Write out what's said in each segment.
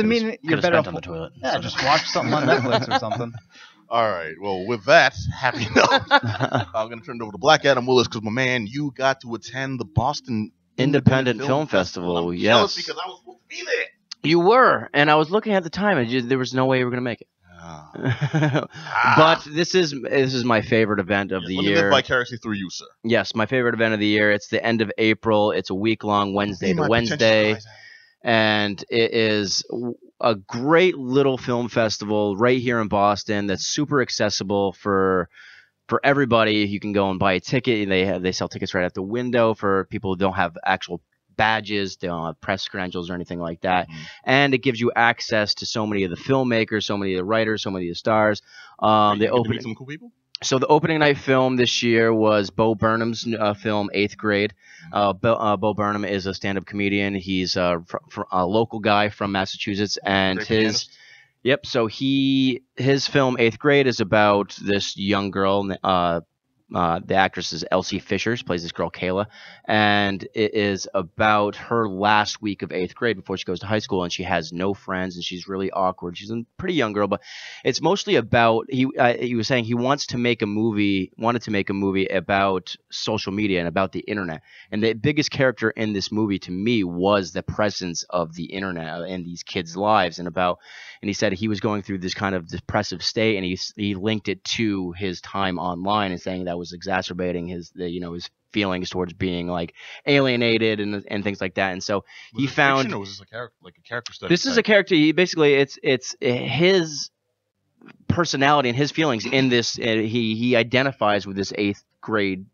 I mean, you're better off on the toilet. Yeah, just watch something on Netflix or something. All right. Well, with that happy note, I'm going to turn it over to Black Adam Willis because, my man, you got to attend the Boston Independent Film Festival. I'm yes. jealous because I was supposed to be there. You were, and I was looking at the time, and there was no way you were going to make it. But this is my favorite event of the year. Let me live vicariously through you, sir. Yes, my favorite event of the year. It's the end of April. It's a week-long Wednesday to Wednesday. And it is a great little film festival right here in Boston that's super accessible for everybody. You can go and buy a ticket. They sell tickets right at the window for people who don't have actual badges, they don't have press credentials or anything like that. And it gives you access to so many of the filmmakers, so many of the writers, so many of the stars. Meet some cool people? So the opening night film this year was Bo Burnham's film, 8th Grade. Bo Burnham is a stand-up comedian. He's a local guy from Massachusetts, and So his film 8th Grade is about this young girl. The actress is Elsie Fisher, she plays this girl Kayla, and it is about her last week of 8th grade before she goes to high school, and she has no friends, and she's really awkward. She's a pretty young girl, but it's mostly about he was saying he wanted to make a movie about social media and about the internet, and the biggest character in this movie to me was the presence of the internet in these kids' lives, and he said he was going through this kind of depressive state, and he linked it to his time online and saying that was exacerbating his feelings towards being like alienated and things like that. And so he found fiction, or was this a character study? This is a character. It's his personality and his feelings in this. He identifies with this 8th grade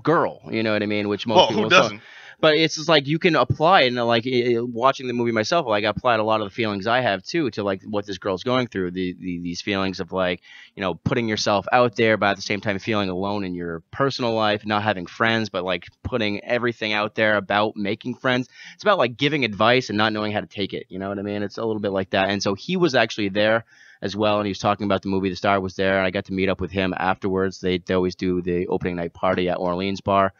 girl. You know what I mean? Which most people who doesn't? But it's just like you can apply it, and like watching the movie myself, like I applied a lot of the feelings I have too to like what this girl's going through. These feelings of like, putting yourself out there, but at the same time feeling alone in your personal life, not having friends, but like putting everything out there about making friends. It's about like giving advice and not knowing how to take it. You know what I mean? It's a little bit like that. And so he was actually there as well, and he was talking about the movie. The star was there, and I got to meet up with him afterwards. They always do the opening night party at Orleans Bar.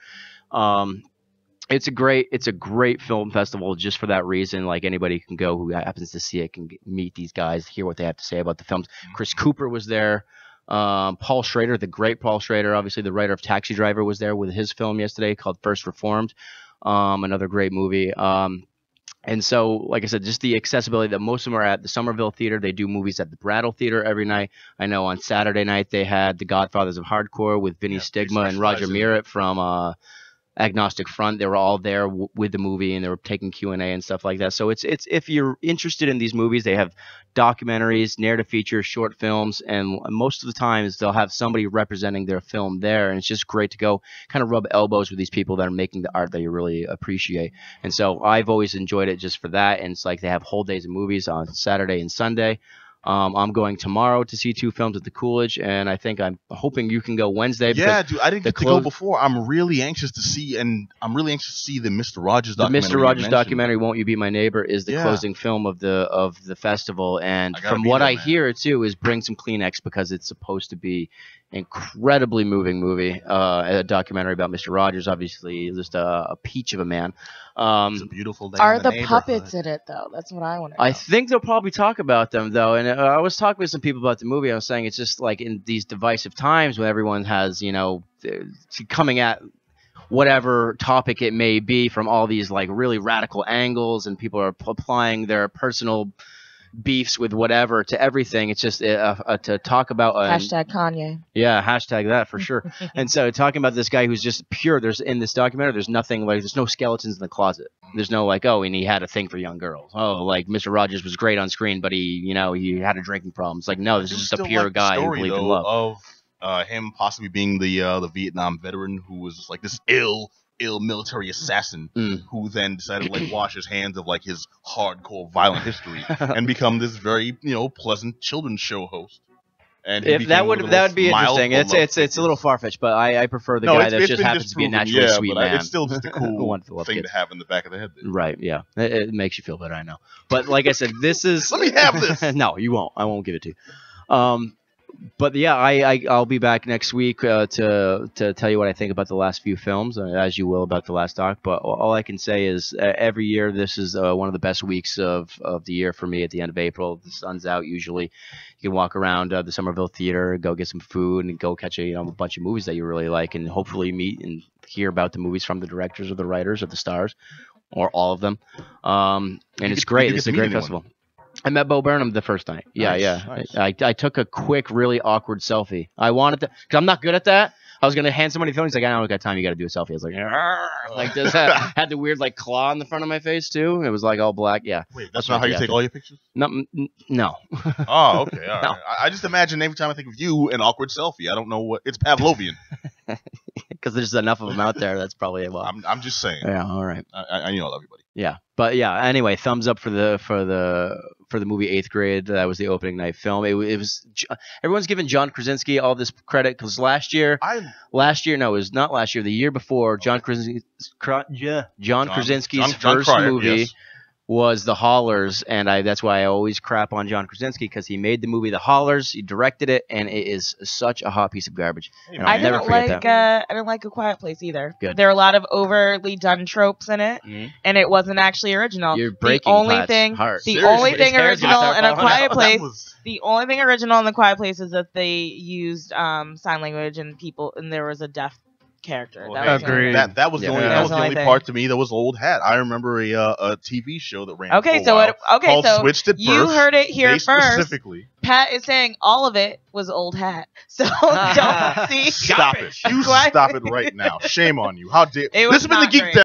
It's a great film festival just for that reason. Like anybody can go who happens to see it can meet these guys, hear what they have to say about the films. Chris Cooper was there. Paul Schrader, the great Paul Schrader, obviously the writer of Taxi Driver, was there with his film yesterday called First Reformed. Another great movie. And so, like I said, just the accessibility that most of them are at the Somerville Theater. They do movies at the Brattle Theater every night. I know on Saturday night they had The Godfathers of Hardcore with Vinny Stigma and Roger Miret from Agnostic Front. They were all there with the movie, and they were taking Q&A and stuff like that. So it's if you're interested in these movies, they have documentaries, narrative features, short films, and most of the times they'll have somebody representing their film there, and it's just great to go kind of rub elbows with these people that are making the art that you really appreciate. And so I've always enjoyed it just for that, and it's like they have whole days of movies on Saturday and Sunday. I'm going tomorrow to see 2 films at the Coolidge, and I'm hoping you can go Wednesday. Yeah, dude, I didn't get to go before. I'm really anxious to see, the Mr. Rogers documentary. The Mr. Rogers documentary, Won't You Be My Neighbor, is the closing film of the festival, and from what I hear too is bring some Kleenex because it's supposed to be incredibly moving movie, a documentary about Mr. Rogers, obviously just a peach of a man. It's a beautiful day. Are the puppets in it though? That's what I want to know. I think they'll probably talk about them though, and I was talking with some people about the movie. I was saying it's just like in these divisive times when everyone has coming at whatever topic it may be from all these like really radical angles, and people are applying their personal beefs with whatever to everything. It's just to talk about hashtag Kanye. Yeah, hashtag that for sure. And so talking about this guy who's just pure. There's in this documentary. There's nothing like there's no skeletons in the closet. There's no like and he had a thing for young girls. Oh, like Mr. Rogers was great on screen, but he had a drinking problem. It's like no, this is just a pure guy who believed in love. Of him possibly being the Vietnam veteran who was just like this ill military assassin who then decided to like wash his hands of like his hardcore violent history and become this very pleasant children's show host. And if that would be interesting. It's a little far fetched, but I prefer the guy that just happens to be a naturally sweet man. It's still just a cool thing to have in the back of the head. Right? Yeah, it makes you feel better. I know, but like I said, this is let me have this. No, you won't. I won't give it to you. But yeah, I'll be back next week to tell you what I think about the last few films, as you will about the last doc. But all I can say is every year this is one of the best weeks of the year for me. At the end of April, the sun's out usually. You can walk around the Somerville Theater, go get some food, and go catch a bunch of movies that you really like, and hopefully meet and hear about the movies from the directors or the writers or the stars, or all of them. And it's great. It's a great festival. I met Bo Burnham the first night. Yeah, Nice. I took a quick, really awkward selfie. I wanted to, because I'm not good at that. I was gonna hand somebody the phone. He's like, I don't got time. You got to do a selfie. I was like this. Had the weird like claw in the front of my face too. It was like all black. Yeah. Wait, that's not how you take all your pictures? No. Oh, okay. All right. No. I just imagine every time I think of you, an awkward selfie. I don't know what. It's Pavlovian. Because there's enough of them out there. That's probably a lot. I'm just saying. Yeah. All right. I love everybody. Yeah, but yeah. Anyway, thumbs up for the movie Eighth Grade. That was the opening night film. It was everyone's giving John Krasinski all this credit because no, it was not last year. The year before, John Krasinski's first movie. Yes. Was The Haulers, and that's why I always crap on John Krasinski because he made the movie The Haulers, he directed it, and it is such a hot piece of garbage. And I didn't like A Quiet Place either. Good. There are a lot of overly done tropes in it, and it wasn't actually original. You're breaking the only Pat's thing, heart. the Seriously. only thing original in A Quiet Place. The only thing original in The Quiet Place is that they used sign language and there was a deaf character. Agreed. That was the only part to me that was old hat. I remember a TV show that ran. So Switched at you Birth. heard it here They first. Specifically, Pat is saying all of it was old hat. So don't see. Stop it! You stop it right now. Shame on you. How dare? It was This has been the not Geek great. Down.